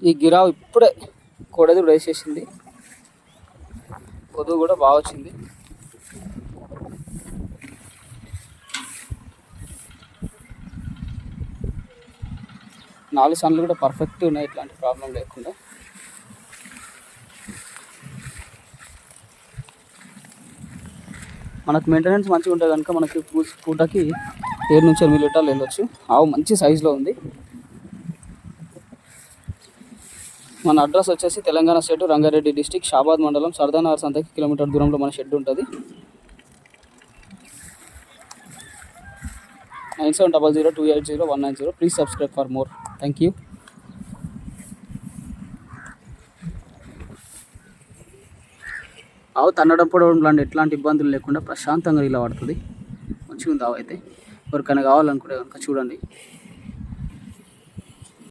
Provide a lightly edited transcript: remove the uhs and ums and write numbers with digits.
ఈ గిరావు ఇప్పుడే కోడెదూడు వేసేసింది. కొదువు కూడా బాగా వచ్చింది. నాలుగు సన్లు కూడా పర్ఫెక్ట్ ఉన్నాయి, ఎట్లాంటి ప్రాబ్లం లేకుండా. మనకు మెయింటెనెన్స్ మంచిగా ఉంటుంది కనుక మనకి పూటకి 7 నుంచి 8 లీటర్లు వెళ్ళొచ్చు. ఆవు మంచి సైజులో ఉంది. మన అడ్రస్ వచ్చేసి తెలంగాణ స్టేట్ రంగారెడ్డి డిస్టిక్ షాబాద్ మండలం సర్దానగర్ సంతకి కిలోమీటర్ దూరంలో మన షెడ్ ఉంటుంది. 9700280190. Please subscribe for more. Thank you. ఆవు తన్నడం పొడవడం లాంటి ఎట్లాంటి ఇబ్బందులు లేకుండా ప్రశాంతంగా నిలబడుతుంది. మంచిగా ఉంది ఆవు అయితే. ఎవరికైనా కావాలనుకుంటే కనుక చూడండి.